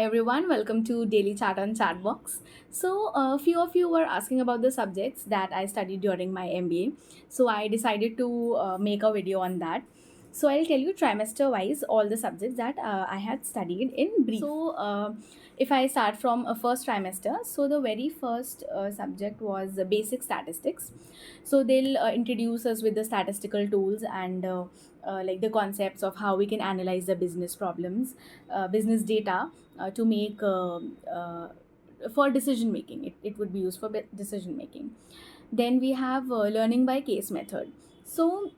everyone, welcome to Daily Chat on Chatbox. So, a few of you were asking about the subjects that I studied during my MBA. So, I decided to make a video on that. So, I'll tell you trimester wise all the subjects that I had studied in brief. So, if I start from a first trimester, so the very first subject was basic statistics. So, they'll introduce us with the statistical tools and like the concepts of how we can analyze the business problems, business data to make for decision making. It would be used for decision making. Then we have learning by case method. So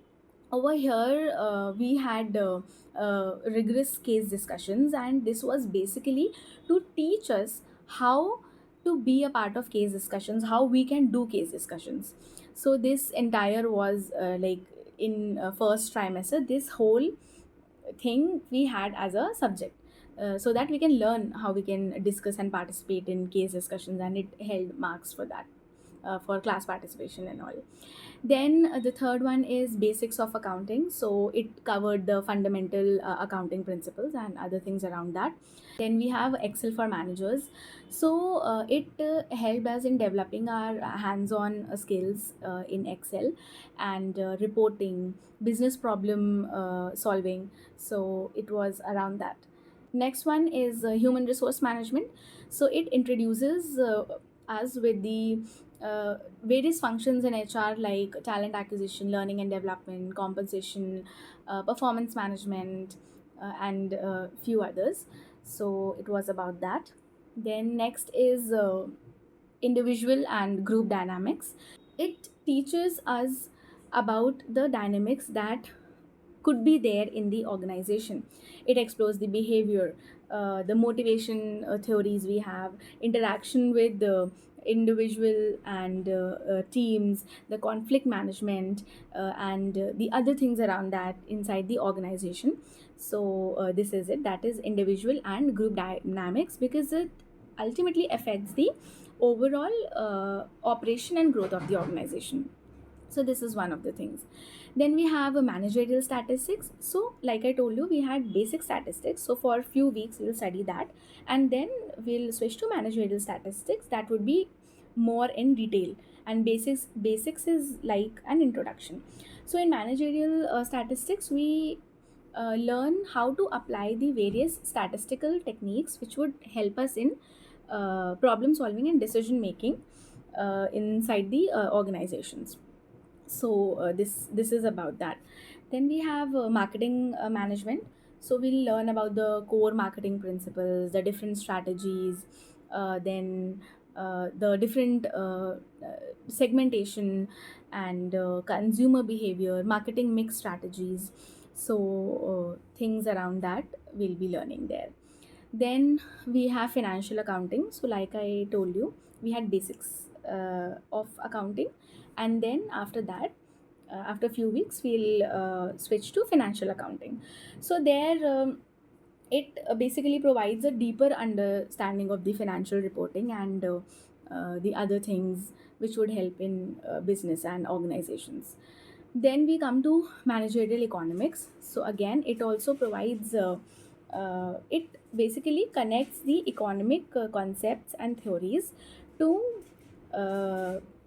over here we had rigorous case discussions, and this was basically to teach us how to be a part of case discussions, how we can do case discussions. So this entire was like in first trimester, this whole thing we had as a subject, so that we can learn how we can discuss and participate in case discussions, and it held marks for that, for class participation and all. Then the third one is basics of accounting. So it covered the fundamental accounting principles and other things around that. Then we have Excel for managers. So it helped us in developing our hands-on skills in Excel and reporting, business problem solving. So it was around that. Next one is human resource management. So it introduces us with the various functions in HR like talent acquisition, learning and development, compensation, performance management, and few others. So it was about that. Then next is individual and group dynamics. It teaches us about the dynamics that could be there in the organization. It explores the behavior, the motivation theories we have, interaction with the individual and teams, the conflict management, and the other things around that inside the organization. So, this is it, that is individual and group dynamics, because it ultimately affects the overall operation and growth of the organization. So this is one of the things. Then we have a managerial statistics. So like I told you, we had basic statistics, so for a few weeks we'll study that, and then we'll switch to managerial statistics. That would be more in detail, and basics is like an introduction. So in managerial statistics, we learn how to apply the various statistical techniques which would help us in problem solving and decision making inside the organizations. So this is about that. Then we have marketing management. So we'll learn about the core marketing principles, the different strategies, then the different segmentation and consumer behavior, marketing mix strategies. So things around that we'll be learning there. Then we have financial accounting. So like I told you, we had basics of accounting, and then after that, after a few weeks, we'll switch to financial accounting. So there, it basically provides a deeper understanding of the financial reporting and the other things which would help in business and organizations. Then we come to managerial economics. So again, it also provides it basically connects the economic concepts and theories to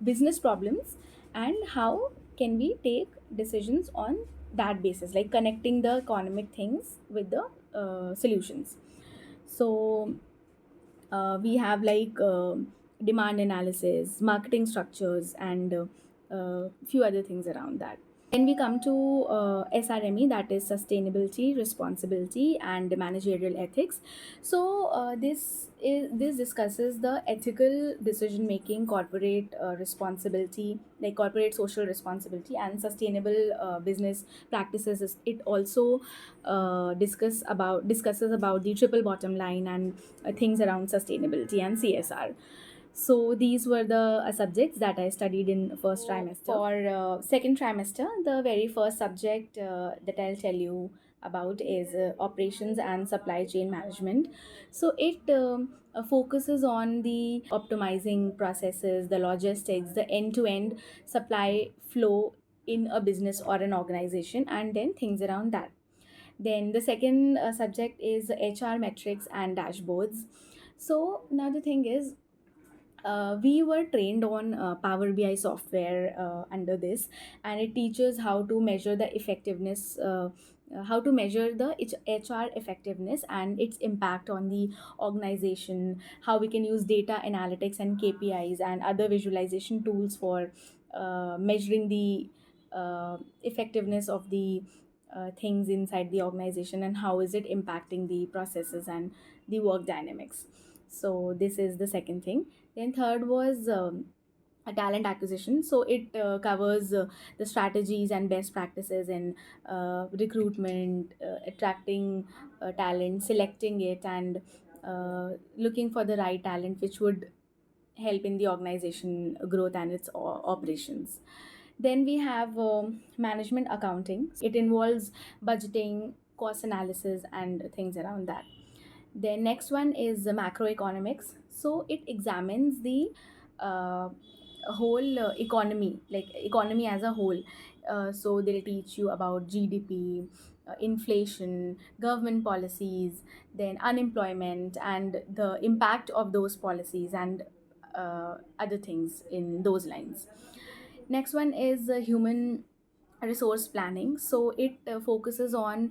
business problems, and how can we take decisions on that basis, like connecting the economic things with the solutions. So we have like demand analysis, marketing structures, and few other things around that. Then we come to SRME, that is sustainability, responsibility, and managerial ethics. So this discusses the ethical decision making, corporate responsibility, like corporate social responsibility, and sustainable business practices. It also discusses about the triple bottom line and things around sustainability and CSR. So these were the subjects that I studied in first trimester. For second trimester, the very first subject that I'll tell you about is operations and supply chain management. So it focuses on the optimizing processes, the logistics, the end-to-end supply flow in a business or an organization, and then things around that. Then the second subject is HR metrics and dashboards. So now the thing is, we were trained on Power BI software under this, and it teaches how to measure the effectiveness. How to measure the HR effectiveness and its impact on the organization, how we can use data analytics and KPIs and other visualization tools for measuring the effectiveness of the things inside the organization, and how is it impacting the processes and the work dynamics. So this is the second thing. Then third was a talent acquisition. So it covers the strategies and best practices in recruitment, attracting talent, selecting it, and looking for the right talent, which would help in the organization growth and its operations. Then we have management accounting. So it involves budgeting, cost analysis, and things around that. The next one is macroeconomics. So it examines the uh, whole economy, like economy as a whole. So they'll teach you about GDP, inflation, government policies, then unemployment, and the impact of those policies, and other things in those lines. Next one is human resource planning. So it focuses on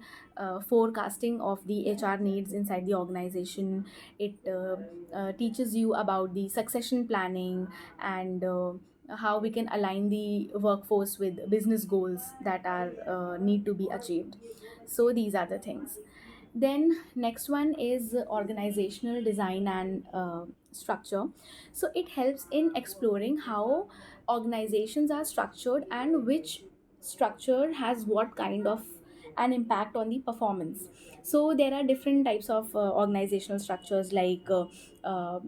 forecasting of the HR needs inside the organization. It teaches you about the succession planning, and how we can align the workforce with business goals that are need to be achieved. So these are the things. Then next one is organizational design and structure. So it helps in exploring how organizations are structured and which structure has what kind of an impact on the performance. So there are different types of organizational structures, like uh,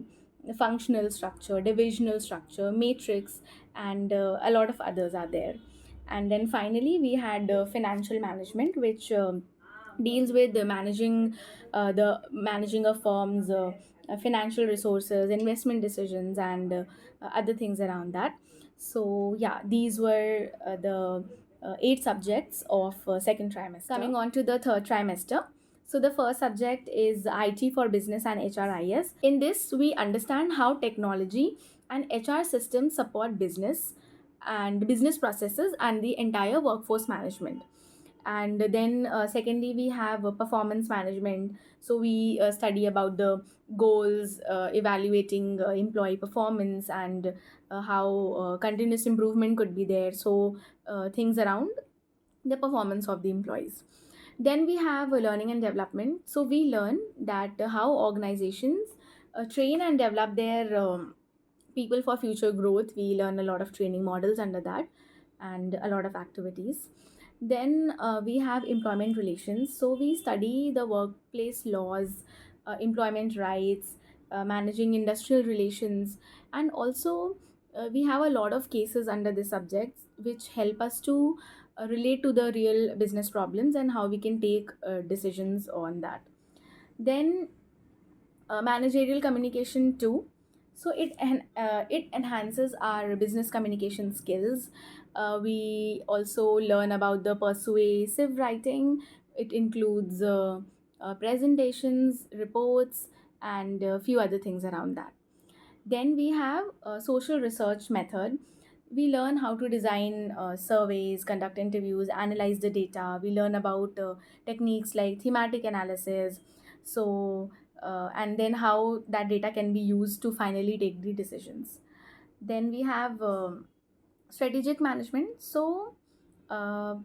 functional structure, divisional structure, matrix, and a lot of others are there. And then finally we had financial management, which deals with the managing of firms, financial resources, investment decisions, and other things around that. So yeah, these were the 8 subjects of second trimester. Coming on to the third trimester. So the first subject is IT for business and HRIS. In this, we understand how technology and HR systems support business and business processes and the entire workforce management. And then secondly we have performance management. So we study about the goals, evaluating employee performance, and how continuous improvement could be there. So things around the performance of the employees. Then we have learning and development. So we learn that how organizations train and develop their people for future growth. We learn a lot of training models under that, and a lot of activities. Then we have employment relations. So we study the workplace laws, employment rights, managing industrial relations, and also we have a lot of cases under the subjects which help us to relate to the real business problems and how we can take decisions on that. Then managerial communication too. So it enhances our business communication skills. We also learn about the persuasive writing. It includes presentations, reports, and a few other things around that. Then we have a social research method. We learn how to design surveys, conduct interviews, analyze the data. We learn about techniques like thematic analysis. So, and then how that data can be used to finally take the decisions. Then we have strategic management. So, uh,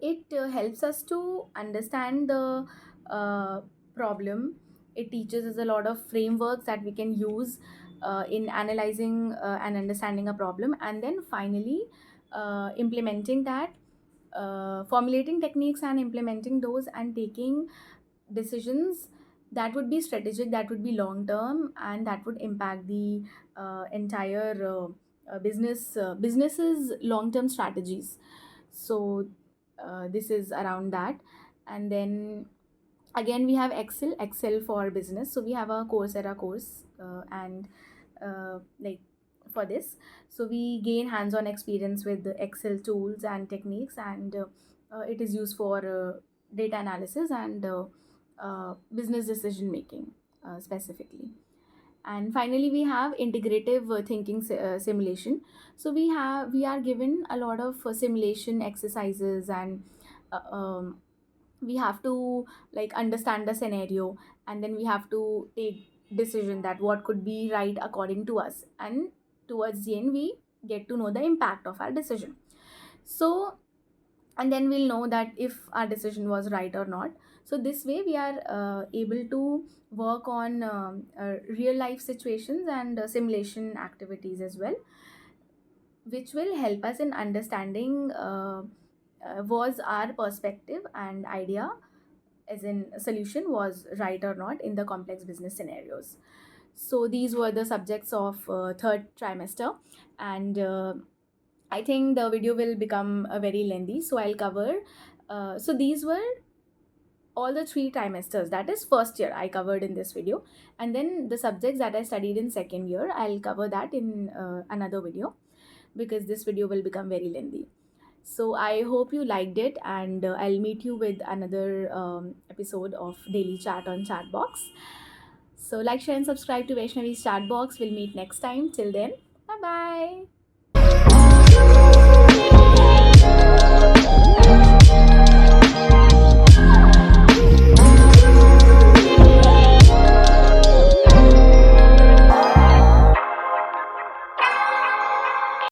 it helps us to understand the problem. It teaches us a lot of frameworks that we can use in analyzing and understanding a problem, and then finally implementing that, formulating techniques and implementing those, and taking decisions that would be strategic, that would be long term, and that would impact the entire businesses long term strategies. So this is around that. And then again we have excel for business. So we have a Coursera course, and like for this, so we gain hands-on experience with the Excel tools and techniques, and it is used for data analysis and business decision making specifically. And finally, we have integrative thinking simulation. So we are given a lot of simulation exercises, and we have to like understand the scenario, and then we have to take decision that what could be right according to us, and towards the end we get to know the impact of our decision. So, and then we'll know that if our decision was right or not. So this way we are able to work on real life situations and simulation activities as well, which will help us in understanding was our perspective and idea, as in solution, was right or not in the complex business scenarios. So these were the subjects of third trimester, and I think the video will become very lengthy, so I'll cover. So these were all the three trimesters, that is first year, I covered in this video, and then the subjects that I studied in second year, I'll cover that in another video, because this video will become very lengthy. So I hope you liked it, and I'll meet you with another episode of Daily Chat on Chatbox. So like, share, and subscribe to Vaishnavi's Chatbox. We'll meet next time. Till then, bye bye.